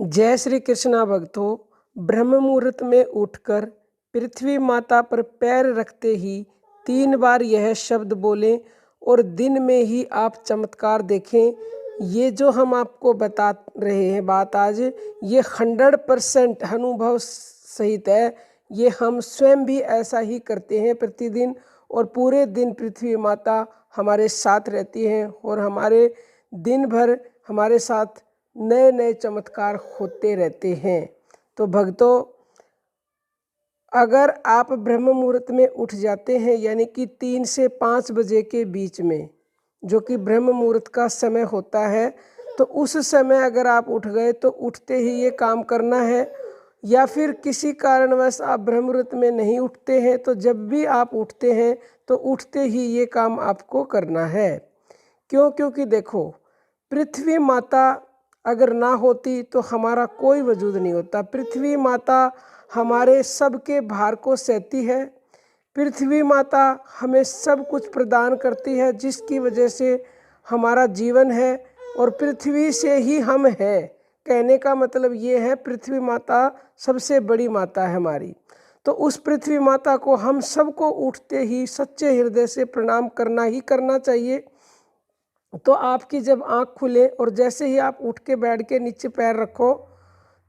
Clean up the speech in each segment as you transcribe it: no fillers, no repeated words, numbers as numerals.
जय श्री कृष्णा भक्तों। ब्रह्म मुहूर्त में उठकर पृथ्वी माता पर पैर रखते ही 3 बार यह शब्द बोलें और दिन में ही आप चमत्कार देखें। ये जो हम आपको बता रहे हैं बात आज, ये 100% अनुभव सहित है। ये हम स्वयं भी ऐसा ही करते हैं प्रतिदिन, और पूरे दिन पृथ्वी माता हमारे साथ रहती हैं और हमारे दिन भर हमारे साथ नए नए चमत्कार होते रहते हैं। तो भक्तों, अगर आप ब्रह्म मुहूर्त में उठ जाते हैं, यानी कि 3 से 5 बजे के बीच में, जो कि ब्रह्म मुहूर्त का समय होता है, तो उस समय अगर आप उठ गए तो उठते ही ये काम करना है। या फिर किसी कारणवश आप ब्रह्म मुहूर्त में नहीं उठते हैं, तो जब भी आप उठते हैं तो उठते ही ये काम आपको करना है। क्यों? क्योंकि देखो, पृथ्वी माता अगर ना होती तो हमारा कोई वजूद नहीं होता। पृथ्वी माता हमारे सबके भार को सहती है। पृथ्वी माता हमें सब कुछ प्रदान करती है, जिसकी वजह से हमारा जीवन है, और पृथ्वी से ही हम हैं। कहने का मतलब ये है, पृथ्वी माता सबसे बड़ी माता है हमारी। तो उस पृथ्वी माता को हम सबको उठते ही सच्चे हृदय से प्रणाम करना ही करना चाहिए। तो आपकी जब आँख खुले और जैसे ही आप उठ के बैठ के नीचे पैर रखो,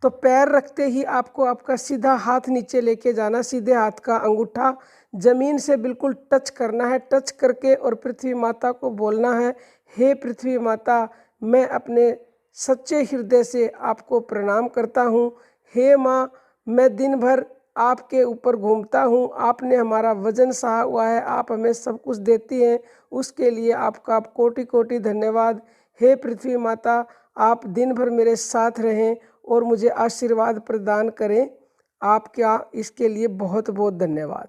तो पैर रखते ही आपको आपका सीधा हाथ नीचे लेके जाना। सीधे हाथ का अंगूठा जमीन से बिल्कुल टच करना है। टच करके और पृथ्वी माता को बोलना है, हे पृथ्वी माता, मैं अपने सच्चे हृदय से आपको प्रणाम करता हूँ। हे माँ, मैं दिन भर आपके ऊपर घूमता हूँ, आपने हमारा वजन सहा हुआ है, आप हमें सब कुछ देती हैं, उसके लिए आपका कोटि कोटि धन्यवाद। हे पृथ्वी माता, आप दिन भर मेरे साथ रहें और मुझे आशीर्वाद प्रदान करें। आपका इसके लिए बहुत बहुत धन्यवाद।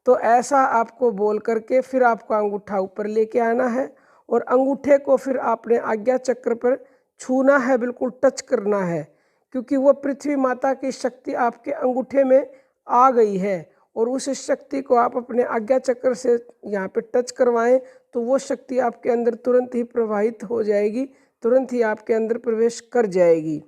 तो ऐसा आपको बोल करके फिर आपको अंगूठा ऊपर लेके आना है, और अंगूठे को फिर आपने आज्ञा चक्र पर छूना है, बिल्कुल टच करना है, क्योंकि वो पृथ्वी माता की शक्ति आपके अंगूठे में आ गई है। और उस शक्ति को आप अपने आज्ञा चक्र से यहाँ पे टच करवाएं, तो वो शक्ति आपके अंदर तुरंत ही प्रवाहित हो जाएगी, तुरंत ही आपके अंदर प्रवेश कर जाएगी।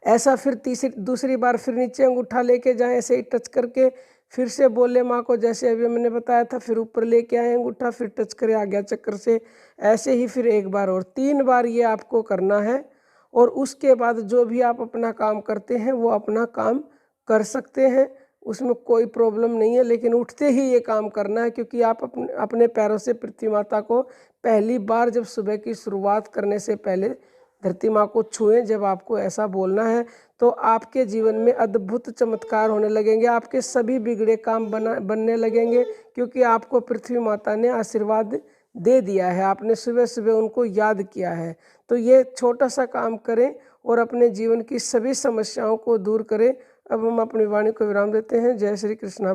ऐसा फिर दूसरी बार फिर नीचे अंगूठा लेके जाएं, ऐसे ही टच करके फिर से बोले माँ को, जैसे अभी मैंने बताया था। फिर ऊपर लेके आए अंगूठा, फिर टच करें आज्ञा चक्र से। ऐसे ही फिर 1 बार और 3 बार ये आपको करना है। और उसके बाद जो भी आप अपना काम करते हैं वो अपना काम कर सकते हैं, उसमें कोई प्रॉब्लम नहीं है। लेकिन उठते ही ये काम करना है, क्योंकि आप अपने पैरों से पृथ्वी माता को पहली बार जब सुबह की शुरुआत करने से पहले धरती माँ को छुएं। जब आपको ऐसा बोलना है तो आपके जीवन में अद्भुत चमत्कार होने लगेंगे, आपके सभी बिगड़े काम बनने लगेंगे, क्योंकि आपको पृथ्वी माता ने आशीर्वाद दे दिया है, आपने सुबह सुबह उनको याद किया है। तो ये छोटा सा काम करें और अपने जीवन की सभी समस्याओं को दूर करें। अब हम अपनी वाणी को विराम देते हैं। जय श्री कृष्णा।